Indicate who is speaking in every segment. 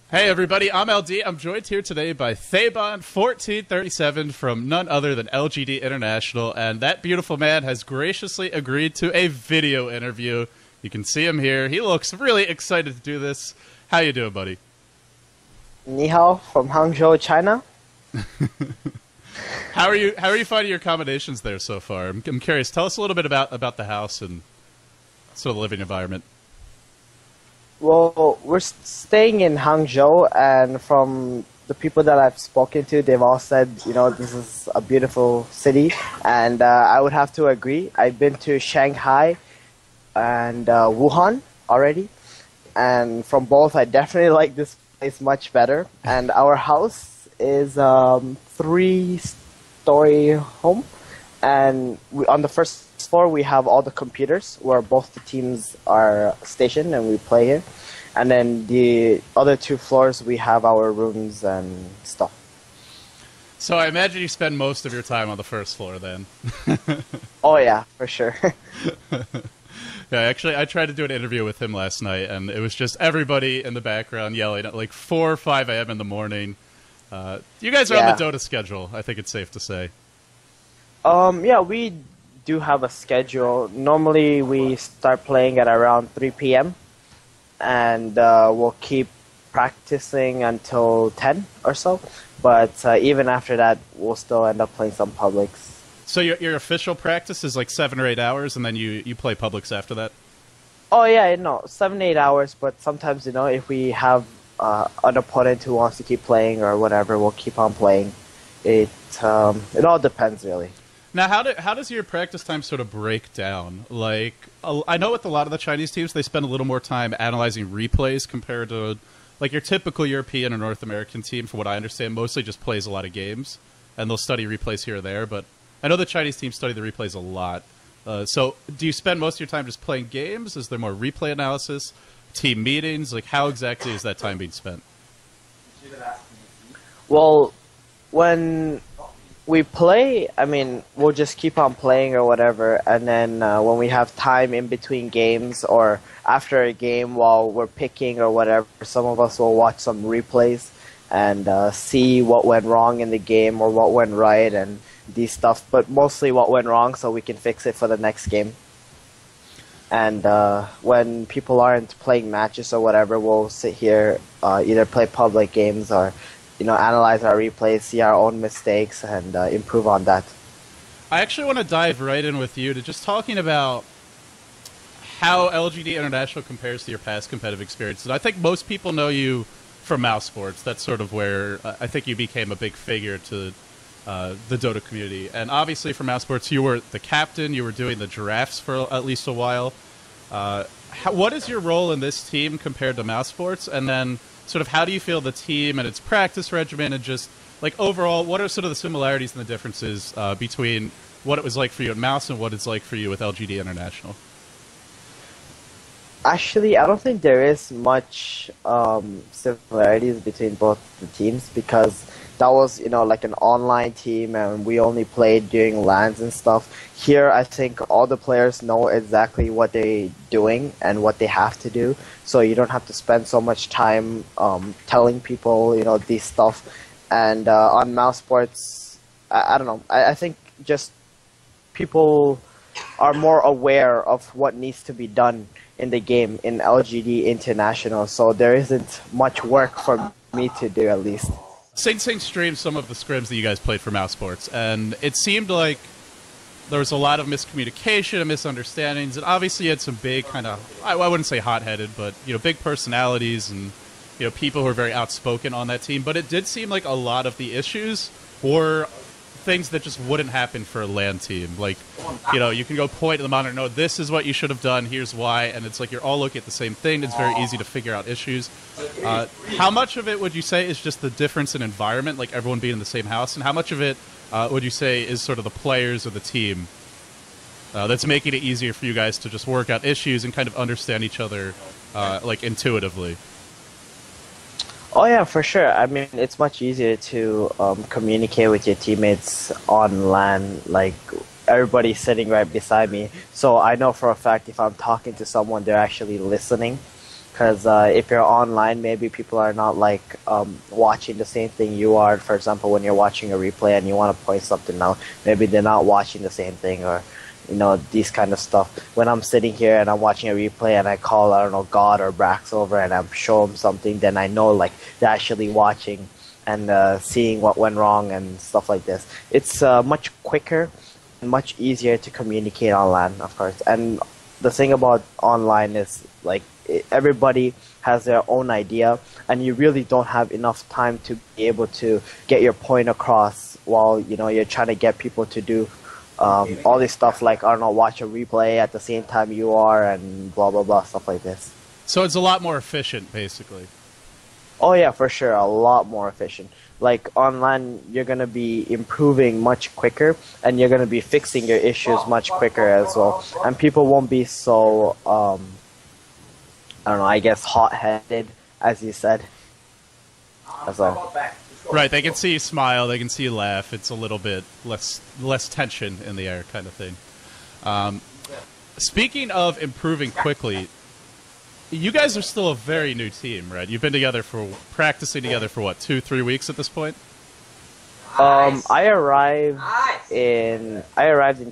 Speaker 1: Hey everybody, I'm LD. I'm joined here today by Thabon1437 from none other than LGD International, and that beautiful man has graciously agreed to a video interview. You can see him here. He looks really excited to do this. How you doing, buddy?
Speaker 2: Ni hao from Hangzhou, China.
Speaker 1: How are you finding your accommodations there so far? I'm curious. Tell us a little bit about the house and sort of the living environment.
Speaker 2: Well, we're staying in Hangzhou, and from the people that I've spoken to, they've all said, this is a beautiful city, and I would have to agree. I've been to Shanghai and Wuhan already, and from both, I definitely like this place much better. And our house is three-story home, and on the first floor we have all the computers where both the teams are stationed and we play here, and then the other two floors we have our rooms and stuff.
Speaker 1: So I imagine you spend most of your time on the first floor then.
Speaker 2: Oh yeah, for sure.
Speaker 1: Yeah, actually, I tried to do an interview with him last night, and it was just everybody in the background yelling at like 4 or 5 a.m. in the morning. You guys are on the Dota schedule, I think it's safe to say.
Speaker 2: Yeah, we do have a schedule. Normally, we start playing at around 3 p.m. and we'll keep practicing until 10 or so. But even after that, we'll still end up playing some publics.
Speaker 1: So your official practice is like 7 or 8 hours, and then you play publics after that?
Speaker 2: Oh yeah, no, 7, 8 hours. But sometimes, if we have an opponent who wants to keep playing or whatever, we'll keep on playing. It all depends, really.
Speaker 1: Now, how does your practice time sort of break down? Like, I know with a lot of the Chinese teams, they spend a little more time analyzing replays compared to, like, your typical European or North American team, from what I understand, mostly just plays a lot of games, and they'll study replays here or there, but I know the Chinese teams study the replays a lot. So do you spend most of your time just playing games? Is there more replay analysis, team meetings? Like, how exactly is that time being spent?
Speaker 2: Well, when we play, we'll just keep on playing or whatever, and then when we have time in between games or after a game while we're picking or whatever, some of us will watch some replays and see what went wrong in the game or what went right and these stuff, but mostly what went wrong so we can fix it for the next game. And when people aren't playing matches or whatever, we'll sit here, either play public games or analyze our replays, see our own mistakes, and improve on that.
Speaker 1: I actually want to dive right in with you to just talking about how LGD International compares to your past competitive experiences. I think most people know you from Mousesports. That's sort of where I think you became a big figure to the Dota community. And obviously for Mousesports, you were the captain, you were doing the drafts for at least a while. What is your role in this team compared to Mousesports? And then sort of how do you feel the team and its practice regimen, and just like overall, what are sort of the similarities and the differences between what it was like for you at Mouse and what it's like for you with LGD International?
Speaker 2: Actually, I don't think there is much similarities between both the teams, because that was, like an online team and we only played during LANs and stuff. Here, I think all the players know exactly what they're doing and what they have to do, so you don't have to spend so much time telling people, these stuff. And on Mousesports, I don't know, I think just people are more aware of what needs to be done in the game in LGD International, so there isn't much work for me to do, at least.
Speaker 1: Saint streamed some of the scrims that you guys played for Mousesports, and it seemed like there was a lot of miscommunication and misunderstandings, and obviously you had some big kind of, I wouldn't say hot-headed, but, big personalities and, people who are very outspoken on that team. But it did seem like a lot of the issues were things that just wouldn't happen for a LAN team. Like, you can go point at the monitor, no, this is what you should have done, here's why, and it's like you're all looking at the same thing. It's very easy to figure out issues. How much of it would you say is just the difference in environment, like everyone being in the same house, and how much of it would you say is sort of the players or the team that's making it easier for you guys to just work out issues and kind of understand each other like intuitively?
Speaker 2: Oh yeah, for sure. It's much easier to communicate with your teammates on LAN. Like, everybody's sitting right beside me, so I know for a fact if I'm talking to someone, they're actually listening. Because if you're online, maybe people are not like watching the same thing you are. For example, when you're watching a replay and you want to point something out, maybe they're not watching the same thing, or these kind of stuff. When I'm sitting here and I'm watching a replay and I call, I don't know, God or Brax over and I'm showing them something, then I know like they're actually watching and seeing what went wrong and stuff like this. It's much quicker and much easier to communicate online, of course. And the thing about online is like everybody has their own idea, and you really don't have enough time to be able to get your point across while you're trying to get people to do all this stuff, like, I don't know, watch a replay at the same time you are and blah blah blah, stuff like this.
Speaker 1: So it's a lot more efficient, basically.
Speaker 2: Oh yeah, for sure, a lot more efficient. Like online, you're gonna be improving much quicker, and you're gonna be fixing your issues much quicker as well. And people won't be so, I don't know, I guess hot-headed, as you said. As well.
Speaker 1: Right, they can see you smile, they can see you laugh. It's a little bit less tension in the air, kind of thing. Speaking of improving quickly, you guys are still a very new team, right? You've been practicing together for what, 2-3 weeks at this point?
Speaker 2: I arrived in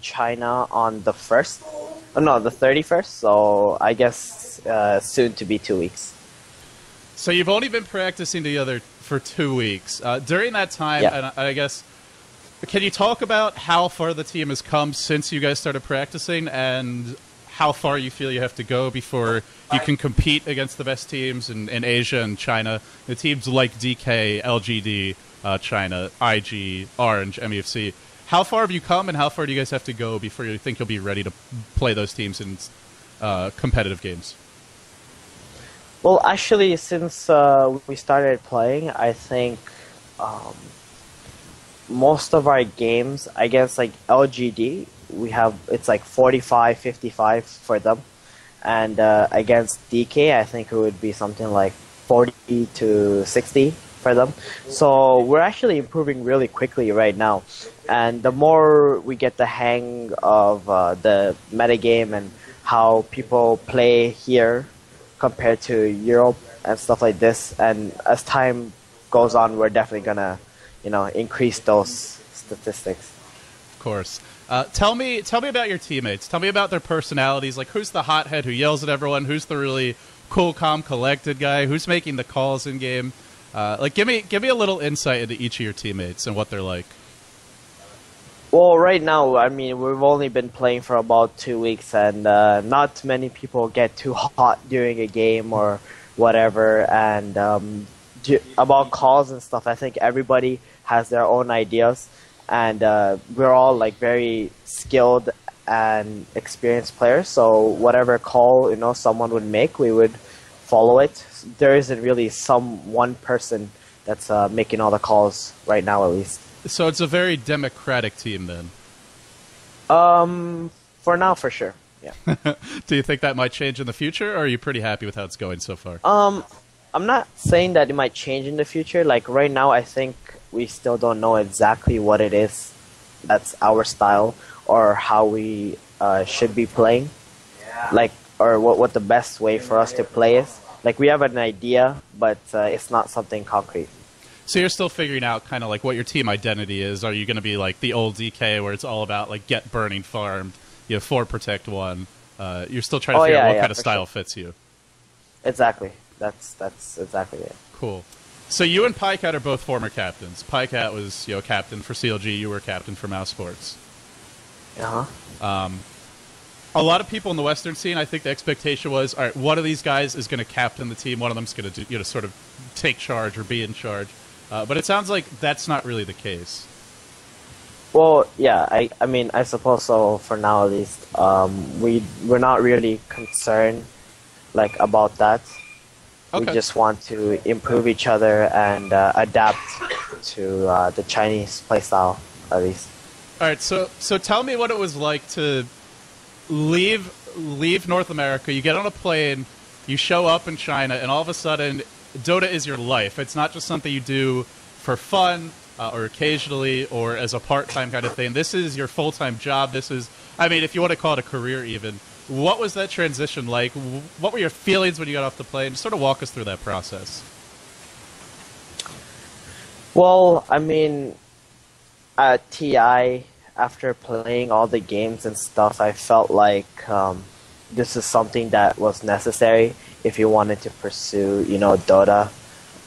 Speaker 2: China on the 31st. So I guess soon to be 2 weeks.
Speaker 1: So you've only been practicing together for 2 weeks. During that time,
Speaker 2: yeah.
Speaker 1: And I guess, can you talk about how far the team has come since you guys started practicing, and how far you feel you have to go before you can compete against the best teams in Asia and China? The teams like DK, LGD, China, IG, Orange, MEFC. How far have you come, and how far do you guys have to go before you think you'll be ready to play those teams in competitive games?
Speaker 2: Well, actually, since we started playing, I think most of our games, I guess, like LGD, it's like 45-55 for them, and against DK, I think it would be something like 40-60 for them. So we're actually improving really quickly right now, and the more we get the hang of the metagame and how people play here compared to Europe and stuff like this, and as time goes on, we're definitely gonna, increase those statistics.
Speaker 1: Of course. Tell me about your teammates. Tell me about their personalities. Like, who's the hothead who yells at everyone? Who's the really cool, calm, collected guy? Who's making the calls in game? Give me a little insight into each of your teammates and what they're like.
Speaker 2: Well, right now, I mean, we've only been playing for about 2 weeks, and not many people get too hot during a game or whatever. And about calls and stuff, I think everybody has their own ideas, and we're all like very skilled and experienced players. So whatever call someone would make, we would follow it. There isn't really one person that's making all the calls right now, at least.
Speaker 1: So it's a very democratic team, then.
Speaker 2: For now, for sure. Yeah.
Speaker 1: Do you think that might change in the future, or are you pretty happy with how it's going so far?
Speaker 2: I'm not saying that it might change in the future. Like right now, I think we still don't know exactly what it is that's our style, or how we should be playing. Like, or what the best way for us to play is. Like, we have an idea, but it's not something concrete.
Speaker 1: So you're still figuring out kind of like what your team identity is. Are you going to be like the old DK where it's all about like get burning farmed, 4 protect 1? You're still trying to figure out what kind of style fits you.
Speaker 2: Exactly. That's exactly it.
Speaker 1: Cool. So you and PieCat are both former captains. PieCat was captain for CLG. You were captain for Mouse Sports.
Speaker 2: Uh-huh.
Speaker 1: A lot of people in the Western scene, I think the expectation was, all right, one of these guys is going to captain the team. One of them's going to sort of take charge or be in charge. But it sounds like that's not really the case.
Speaker 2: Well, yeah, I mean, I suppose so for now at least. We're not really concerned like about that. Okay. We just want to improve each other and adapt to the Chinese playstyle at least.
Speaker 1: All right, so tell me what it was like to leave North America. You get on a plane, you show up in China, and all of a sudden, Dota is your life. It's not just something you do for fun or occasionally or as a part-time kind of thing. This is your full-time job. This is, I mean, if you want to call it a career even. What was that transition like? What were your feelings when you got off the plane? Just sort of walk us through that process.
Speaker 2: Well, I mean, at TI, after playing all the games and stuff, I felt like this is something that was necessary if you wanted to pursue, Dota,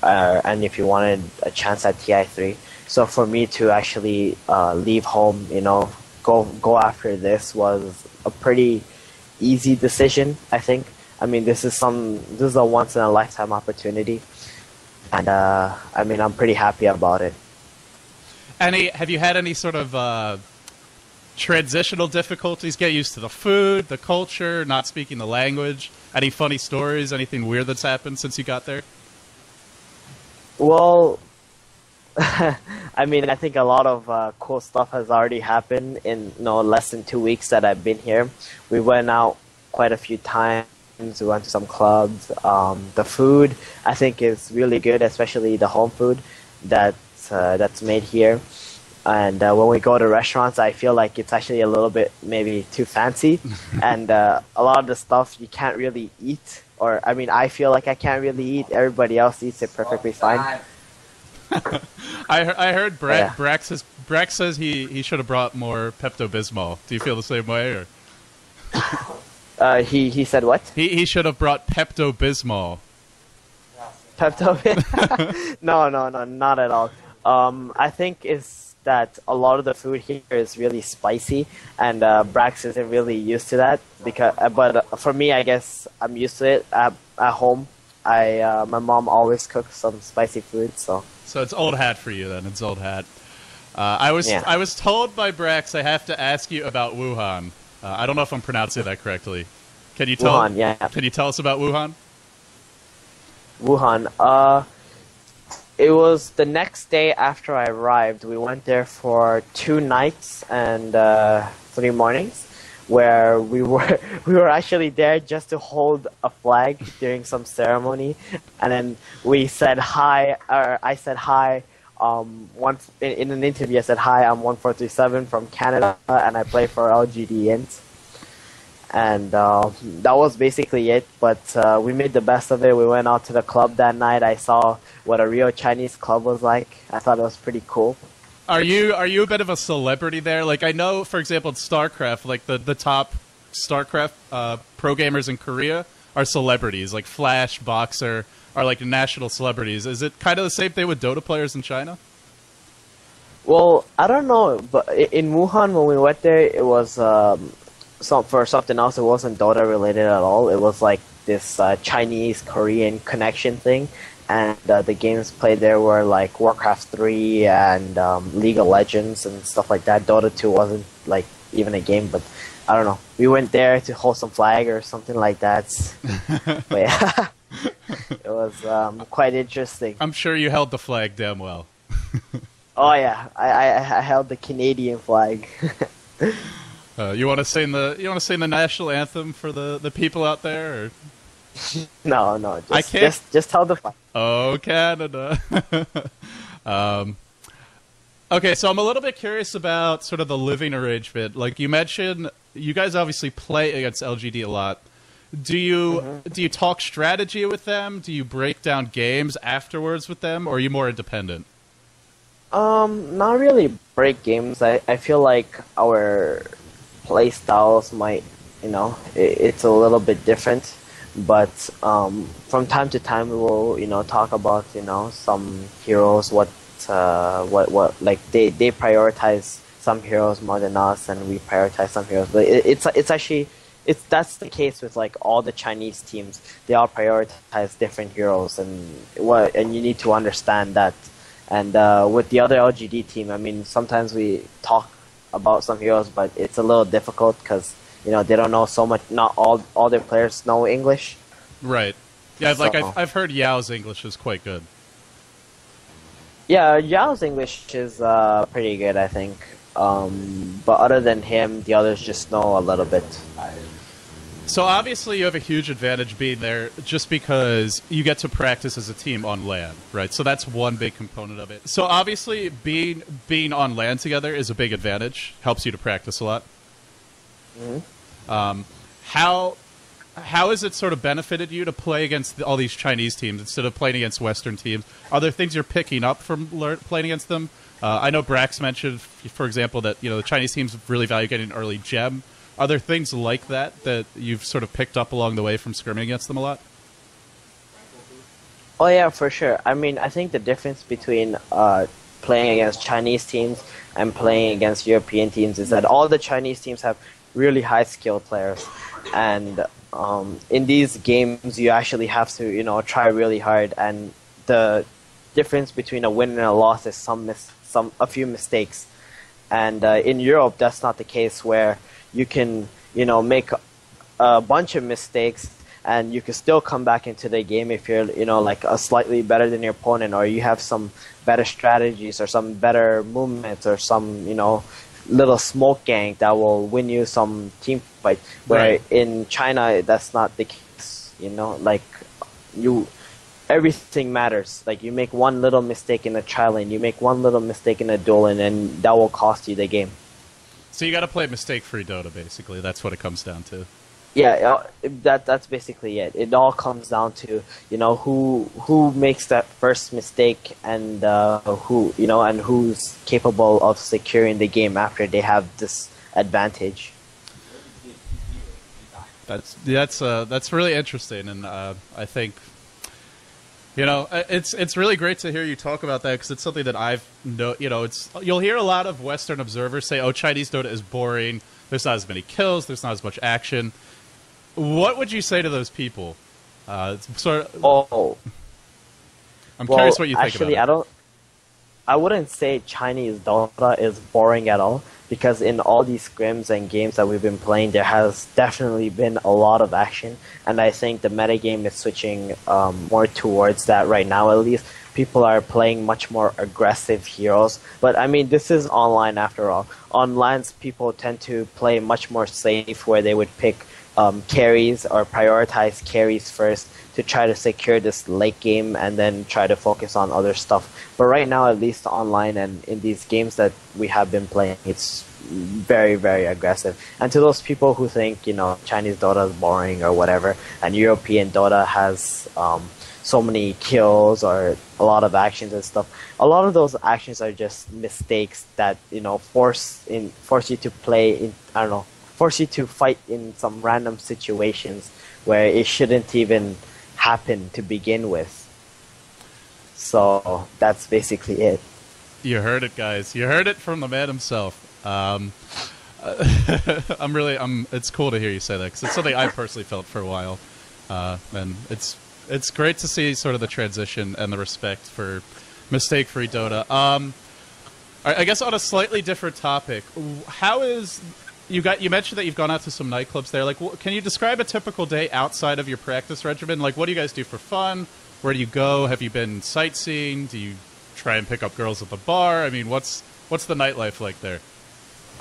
Speaker 2: and if you wanted a chance at TI3. So for me to actually leave home, go after this was a pretty easy decision, I think. I mean, this is a once in a lifetime opportunity, and I mean, I'm pretty happy about it.
Speaker 1: Have you had any sort of transitional difficulties? Get used to the food, the culture, not speaking the language? Any funny stories? Anything weird that's happened since you got there?
Speaker 2: Well, I mean, I think a lot of cool stuff has already happened in less than 2 weeks that I've been here. We went out quite a few times. We went to some clubs. The food, I think, is really good, especially the home food that's made here. And when we go to restaurants, I feel like it's actually a little bit maybe too fancy. And a lot of the stuff you can't really eat. Or, I mean, I feel like I can't really eat. Everybody else eats it perfectly fine.
Speaker 1: I heard Brax says he should have brought more Pepto-Bismol. Do you feel the same way? Or
Speaker 2: he said what?
Speaker 1: He should have brought Pepto-Bismol.
Speaker 2: Pepto? No, not at all. I think it's that a lot of the food here is really spicy, and Brax isn't really used to that. But for me, I guess I'm used to it. At home, my mom always cooks some spicy food, so.
Speaker 1: So it's old hat for you then. It's old hat. I was told by Brax I have to ask you about Wuhan. I don't know if I'm pronouncing that correctly. Can you tell?
Speaker 2: Wuhan, yeah.
Speaker 1: Can you tell us about Wuhan?
Speaker 2: Wuhan. It was the next day after I arrived. We went there for 2 nights and 3 mornings, where we were actually there just to hold a flag during some ceremony, and then we said hi. Or I said hi. Once in an interview, I said hi. I'm 1437 from Canada, and I play for LGD Int. And that was basically it, but we made the best of it. We went out to the club that night. I saw what a real Chinese club was like. I thought it was pretty cool.
Speaker 1: Are you a bit of a celebrity there? Like, I know, for example, in StarCraft, like the top StarCraft pro gamers in Korea are celebrities. Like Flash, Boxer are like national celebrities. Is it kind of the same thing with Dota players in China?
Speaker 2: Well, I don't know, but in Wuhan when we went there, it was for something else. It wasn't Dota related at all. It was like this Chinese-Korean connection thing, and the games played there were like Warcraft 3 and League of Legends and stuff like that. Dota 2 wasn't like even a game, but I don't know. We went there to hold some flag or something like that. But yeah, it was quite interesting.
Speaker 1: I'm sure you held the flag damn well.
Speaker 2: Oh yeah, I held the Canadian flag.
Speaker 1: You want to sing the national anthem for the people out there? Or?
Speaker 2: No,
Speaker 1: I can't.
Speaker 2: Just tell the flag.
Speaker 1: Oh, Canada. Okay, so I'm a little bit curious about sort of the living arrangement. Like you mentioned, you guys obviously play against LGD a lot. Do you talk strategy with them? Do you break down games afterwards with them, or are you more independent?
Speaker 2: Not really break games. I feel like our play styles might, it's a little bit different. But from time to time, we will, talk about, some heroes. What like they prioritize some heroes more than us, and we prioritize some heroes. But it's actually that's the case with like all the Chinese teams. They all prioritize different heroes, and you need to understand that. And with the other LGD team, I mean, sometimes we talk about some heroes, but it's a little difficult because they don't know so much. Not all their players know English.
Speaker 1: Right. Yeah, I've heard Yao's English is quite good.
Speaker 2: Yeah, Yao's English is pretty good, I think. But other than him, the others just know a little bit.
Speaker 1: So obviously you have a huge advantage being there just because you get to practice as a team on LAN, right? So that's one big component of it. So obviously being on LAN together is a big advantage. Helps you to practice a lot.
Speaker 2: Mm-hmm.
Speaker 1: how has it sort of benefited you to play against all these Chinese teams instead of playing against Western teams? Are there things you're picking up from playing against them? I know Brax mentioned, for example, that the Chinese teams really value getting an early gem. Are there things like that you've sort of picked up along the way from scrimming against them a lot?
Speaker 2: Oh yeah, for sure. I mean, I think the difference between playing against Chinese teams and playing against European teams is that all the Chinese teams have really high skilled players, and in these games you actually have to try really hard, and the difference between a win and a loss is a few mistakes. And in Europe that's not the case, where you can make a bunch of mistakes and you can still come back into the game if you're like a slightly better than your opponent, or you have some better strategies or some better movements or some little smoke gang that will win you some team fight. Where
Speaker 1: Right.
Speaker 2: in China that's not the case. Like everything matters. Like you make one little mistake in a trial lane, you make one little mistake in a duel, and that will cost you the game.
Speaker 1: So you got to play mistake-free Dota, basically. That's what it comes down to.
Speaker 2: Yeah, that's basically it. It all comes down to who makes that first mistake, and and who's capable of securing the game after they have this advantage.
Speaker 1: That's really interesting, and I think it's really great to hear you talk about that, because it's something that you'll hear a lot of Western observers say, "Oh, Chinese Dota is boring. There's not as many kills. There's not as much action." What would you say to those people? I'm curious what you think
Speaker 2: actually,
Speaker 1: about it.
Speaker 2: I wouldn't say Chinese Dota is boring at all, because in all these scrims and games that we've been playing, there has definitely been a lot of action, and I think the metagame is switching more towards that right now. At least people are playing much more aggressive heroes. But I mean, this is online after all. On LANs, people tend to play much more safe, where they would pick carries or prioritize carries first to try to secure this late game and then try to focus on other stuff. But right now, at least online and in these games that we have been playing, it's very, very aggressive. And to those people who think, Chinese Dota is boring or whatever, and European Dota has so many kills or a lot of actions and stuff, a lot of those actions are just mistakes that, force you to play force you to fight in some random situations where it shouldn't even happen to begin with. So that's basically it.
Speaker 1: You heard it, guys. You heard it from the man himself. It's cool to hear you say that, because it's something I've personally felt for a while, and it's great to see sort of the transition and the respect for mistake-free Dota. I guess on a slightly different topic, how is you mentioned that you've gone out to some nightclubs there. Like, can you describe a typical day outside of your practice regimen? Like, what do you guys do for fun? Where do you go? Have you been sightseeing? Do you try and pick up girls at the bar? I mean, what's the nightlife like there?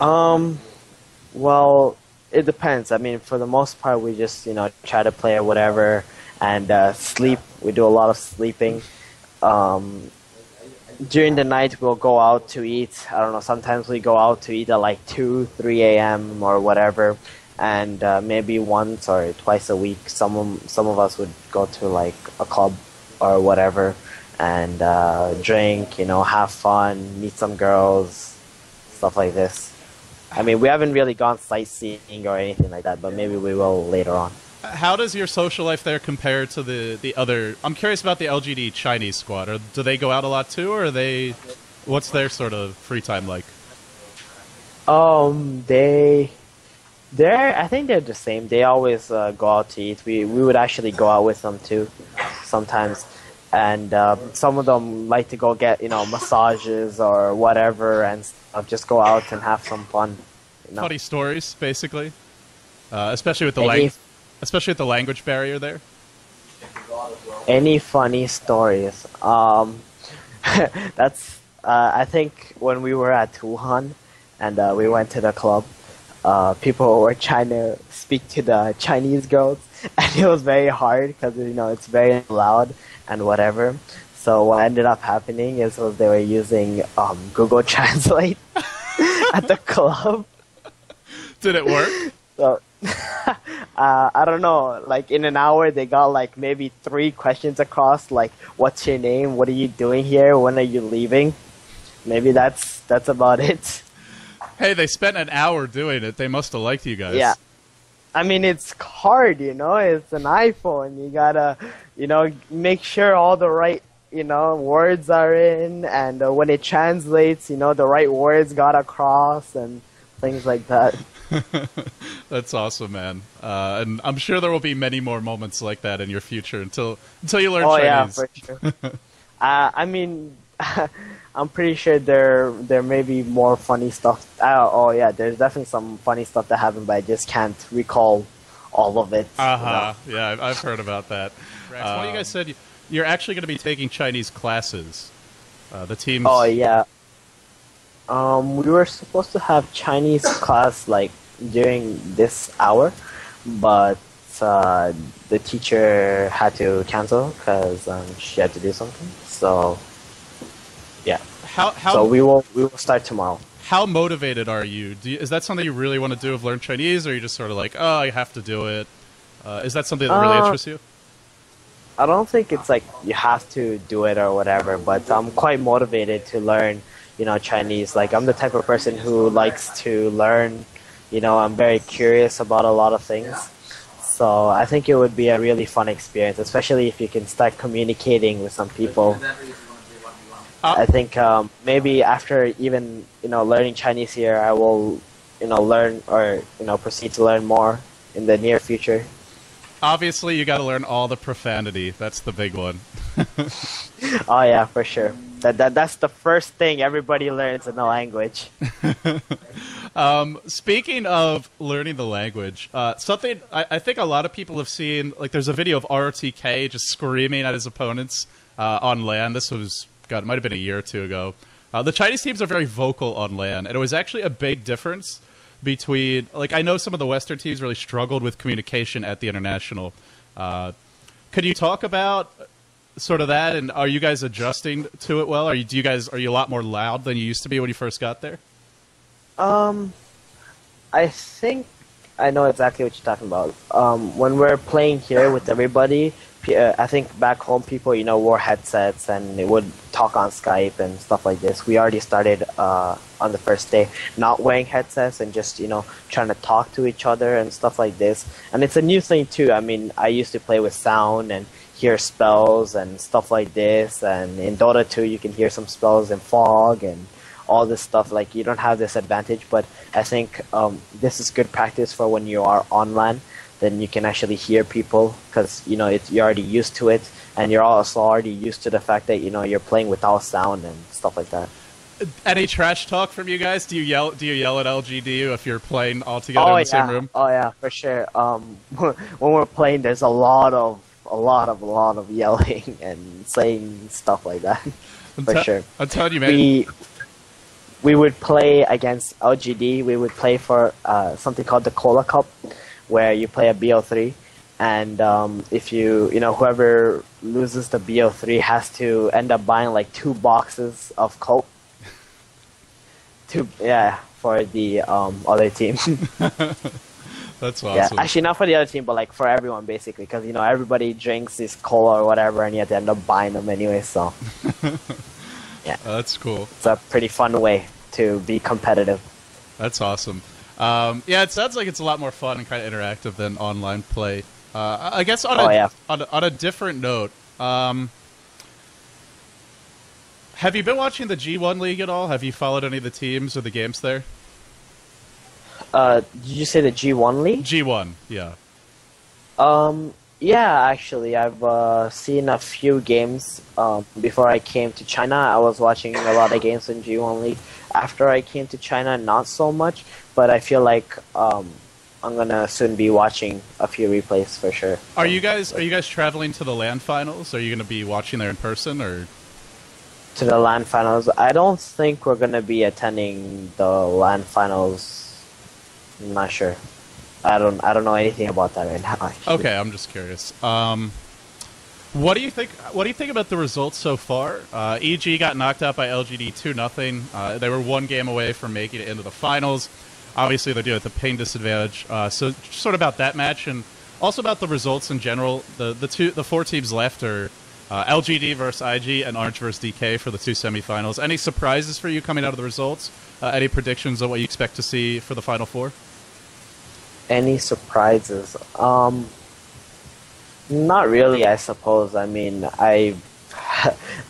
Speaker 2: Well, it depends. I mean, for the most part, we just try to play or whatever, and sleep. We do a lot of sleeping. During the night, we'll go out to eat. I don't know, sometimes we go out to eat at like 2, 3 a.m. or whatever, and maybe once or twice a week, some of us would go to like a club or whatever, and drink, have fun, meet some girls, stuff like this. I mean, we haven't really gone sightseeing or anything like that, but maybe we will later on.
Speaker 1: How does your social life there compare to the other? I'm curious about the LGD Chinese squad. Do they go out a lot too, or what's their sort of free time like?
Speaker 2: I think they're the same. They always go out to eat. We would actually go out with them too, sometimes. And some of them like to go get massages or whatever, and just go out and have some fun.
Speaker 1: Funny stories, basically, especially with the language barrier there.
Speaker 2: Any funny stories? That's I think when we were at Wuhan and we went to the club, people were trying to speak to the Chinese girls, and it was very hard because it's very loud and whatever. So what ended up happening is they were using Google Translate at the club.
Speaker 1: Did it work?
Speaker 2: So I don't know, like in an hour they got like maybe 3 questions across, like what's your name, what are you doing here, when are you leaving? Maybe that's about it.
Speaker 1: Hey, they spent an hour doing it. They must have liked you guys.
Speaker 2: Yeah. I mean, it's hard, it's an iPhone. You gotta, make sure all the right, words are in, and when it translates, the right words got across and things like that.
Speaker 1: That's awesome, man. And I'm sure there will be many more moments like that in your future until you learn Chinese.
Speaker 2: Yeah, for sure. I mean, I'm pretty sure there may be more funny stuff. Yeah, there's definitely some funny stuff that happened, but I just can't recall all of it.
Speaker 1: Yeah, I've heard about that. One of you guys said you're actually going to be taking Chinese classes. The teams.
Speaker 2: Oh yeah. We were supposed to have Chinese class like during this hour, but the teacher had to cancel because she had to do something. So yeah. So we will start tomorrow.
Speaker 1: How motivated are you? Is that something you really want to do? Of learn Chinese, or are you just sort of like, oh, I have to do it? Is that something that really interests you?
Speaker 2: I don't think it's like you have to do it or whatever, but I'm quite motivated to learn, Chinese. Like I'm the type of person who likes to learn. I'm very curious about a lot of things. So I think it would be a really fun experience, especially if you can start communicating with some people. I think maybe after even learning Chinese here, I will learn or proceed to learn more in the near future.
Speaker 1: Obviously, you got to learn all the profanity. That's the big one.
Speaker 2: Oh yeah, for sure. That's the first thing everybody learns in the language.
Speaker 1: Speaking of learning the language, something I think a lot of people have seen. Like, there's a video of RTK just screaming at his opponents on LAN. This was, God, it might have been a year or two ago. The Chinese teams are very vocal on LAN, and it was actually a big difference between, like, I know some of the Western teams really struggled with communication at the International. Could you talk about sort of that, and are you guys adjusting to it well? Are you a lot more loud than you used to be when you first got there?
Speaker 2: I think I know exactly what you're talking about. When we're playing here with everybody, I think back home people, wore headsets and they would talk on Skype and stuff like this. We already started on the first day not wearing headsets and just, trying to talk to each other and stuff like this. And it's a new thing too. I mean, I used to play with sound and hear spells and stuff like this. And in Dota 2, you can hear some spells in fog and all this stuff. Like, you don't have this advantage, but I think this is good practice for when you are on LAN. Then you can actually hear people because you're already used to it, and you're also already used to the fact that you're playing without sound and stuff like that.
Speaker 1: Any trash talk from you guys? Do you yell at LGD if you're playing all together in the same room?
Speaker 2: Oh yeah, for sure. When we're playing, there's a lot of yelling and saying stuff like that. For sure.
Speaker 1: I'm telling you, man.
Speaker 2: We would play against LGD. We would play for something called the Cola Cup, where you play a BO3, and if whoever loses the BO3 has to end up buying like 2 boxes of Coke. For the other team.
Speaker 1: That's awesome.
Speaker 2: Yeah, actually not for the other team, but like for everyone basically, because everybody drinks this cola or whatever, and you have to end up buying them anyway. So yeah,
Speaker 1: that's cool.
Speaker 2: It's a pretty fun way to be competitive.
Speaker 1: That's awesome. Yeah, it sounds like it's a lot more fun and kind of interactive than online play. I guess on a different note, have you been watching the G1 League at all? Have you followed any of the teams or the games there?
Speaker 2: Did you say the G1 League?
Speaker 1: G1, yeah.
Speaker 2: Yeah, actually, I've seen a few games. Before I came to China, I was watching a lot of games in G1 League. After I came to China, not so much, but I feel like I'm gonna soon be watching a few replays for sure.
Speaker 1: Are you guys traveling to the LAN finals? Are you gonna be watching there in person or?
Speaker 2: To the LAN finals, I don't think we're gonna be attending the LAN finals. I'm not sure. I don't know anything about that right now. Actually.
Speaker 1: Okay, I'm just curious. What do you think? What do you think about the results so far? EG got knocked out by LGD 2-0. They were 1 game away from making it into the finals. Obviously, they're doing it at the pain disadvantage. So, sort of about that match, and also about the results in general. The four teams left are LGD versus IG and Orange versus DK for the two semifinals. Any surprises for you coming out of the results? Any predictions on what you expect to see for the Final Four?
Speaker 2: Any surprises? Not really, I suppose. I mean, I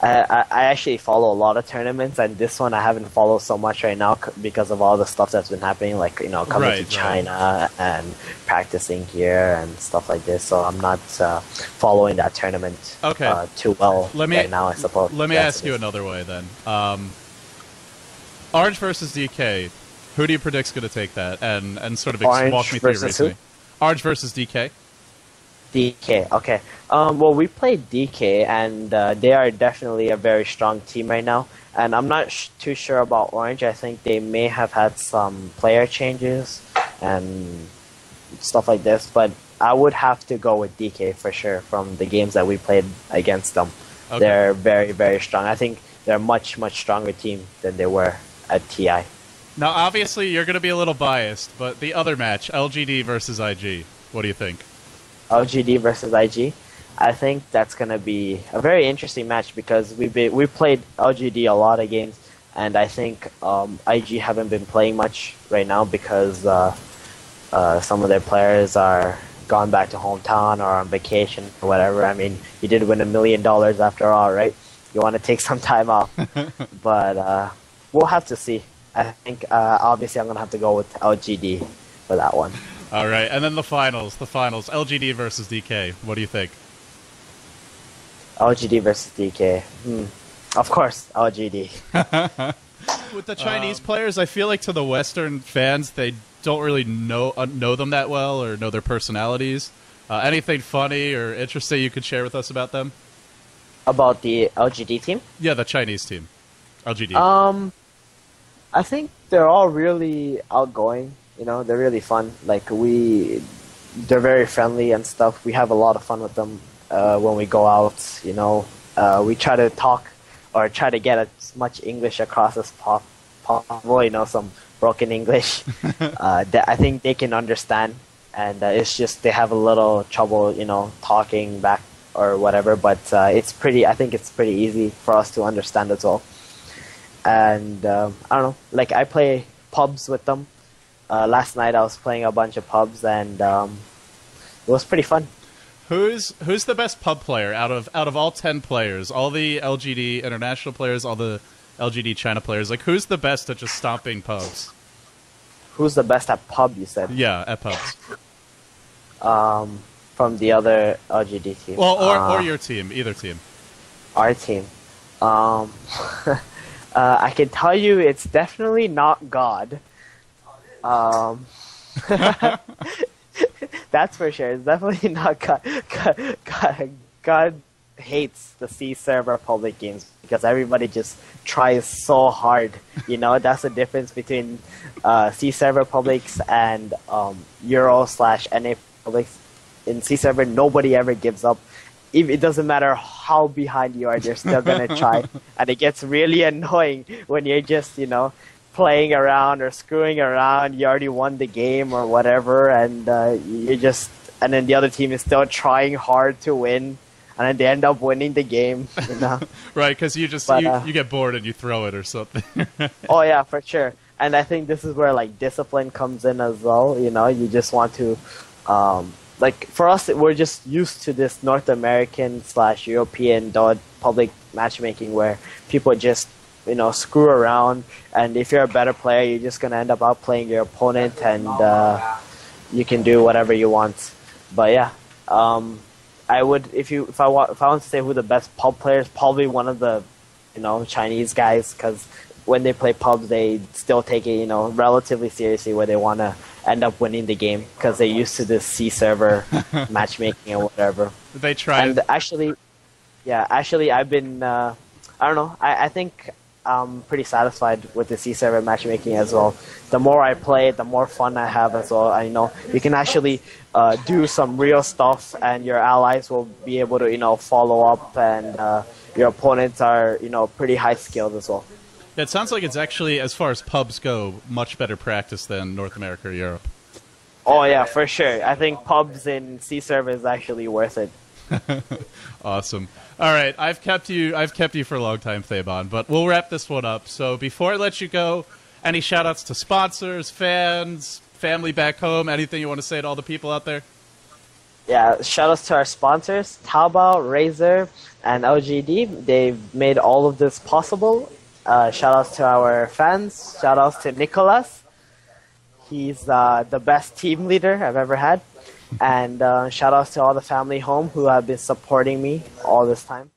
Speaker 2: actually follow a lot of tournaments, and this one I haven't followed so much right now because of all the stuff that's been happening, like, you know, coming to China and practicing here and stuff like this. So I'm not following that tournament too well right now, I suppose.
Speaker 1: Let me ask you another way then. Orange versus DK. Who do you predict's going to take that? And sort of walk me through your reasoning. Orange versus DK.
Speaker 2: DK, okay. Well, we played DK, and they are definitely a very strong team right now. And I'm not too sure about Orange. I think they may have had some player changes and stuff like this. But I would have to go with DK for sure from the games that we played against them. Okay. They're very, very strong. I think they're a much, much stronger team than they were at TI.
Speaker 1: Now, obviously, you're going to be a little biased, but the other match, LGD versus IG, what do you think?
Speaker 2: LGD versus IG, I think that's going to be a very interesting match because we played LGD a lot of games, and I think IG haven't been playing much right now because some of their players are gone back to hometown or on vacation or whatever. I mean, you did win $1 million after all, right? You want to take some time off, but we'll have to see. I think obviously I'm going to have to go with LGD for that one.
Speaker 1: All right, and then the finals, LGD versus DK. What do you think?
Speaker 2: LGD versus DK. Of course, LGD.
Speaker 1: With the Chinese players, I feel like to the Western fans, they don't really know them that well or know their personalities. Anything funny or interesting you could share with us about them?
Speaker 2: About the LGD team?
Speaker 1: Yeah, the Chinese team. LGD.
Speaker 2: I think they're all really outgoing. You know, they're really fun. Like, they're very friendly and stuff. We have a lot of fun with them when we go out, you know. We try to talk or try to get as much English across as possible, you know, some broken English that I think they can understand. And it's just they have a little trouble, you know, talking back or whatever. But I think it's pretty easy for us to understand as well. And I don't know, like I play pubs with them. Last night I was playing a bunch of pubs, and it was pretty fun.
Speaker 1: Who's the best pub player out of all 10 players, all the LGD international players, all the LGD China players? Like, who's the best at just stomping pubs?
Speaker 2: Who's the best at pub? You said?
Speaker 1: Yeah, at pubs.
Speaker 2: From the other LGD team.
Speaker 1: Well, or your team, either team.
Speaker 2: Our team. I can tell you, it's definitely not God. That's for sure. It's definitely not God. God hates the C server public games because everybody just tries so hard. You know, that's the difference between C server publics and Euro/NA publics. In C server, nobody ever gives up. It doesn't matter how behind you are, they're still gonna try, and it gets really annoying when you're just, you know, playing around or screwing around. You already won the game or whatever, and and then the other team is still trying hard to win, and then they end up winning the game. You know,
Speaker 1: right? Because you get bored and you throw it or something.
Speaker 2: Oh yeah, for sure. And I think this is where like discipline comes in as well. You know, you just want to. Like, for us, we're just used to this North American/European public matchmaking where people just, you know, screw around, and if you're a better player, you're just gonna end up outplaying your opponent, and you can do whatever you want. But yeah, I would if I want to say who the best pub player is, probably one of the, you know, Chinese guys, because when they play pubs, they still take it, you know, relatively seriously, where they want to end up winning the game because they're used to this C server matchmaking or whatever.
Speaker 1: They try.
Speaker 2: And actually, I've been, I don't know, I think I'm pretty satisfied with the C server matchmaking as well. The more I play, the more fun I have as well. I know you can actually do some real stuff, and your allies will be able to, you know, follow up, and your opponents are, you know, pretty high skilled as well.
Speaker 1: It sounds like it's actually, as far as pubs go, much better practice than North America or Europe.
Speaker 2: Oh yeah, for sure. I think pubs in C-Serve is actually worth it.
Speaker 1: Awesome. All right, I've kept you for a long time, Thabon, but we'll wrap this one up. So before I let you go, any shout-outs to sponsors, fans, family back home, anything you want to say to all the people out there?
Speaker 2: Yeah, shout-outs to our sponsors, Taobao, Razer, and LGD. They've made all of this possible. Shout-outs to our fans. Shout-outs to Nicholas. He's the best team leader I've ever had. And shout-outs to all the family home who have been supporting me all this time.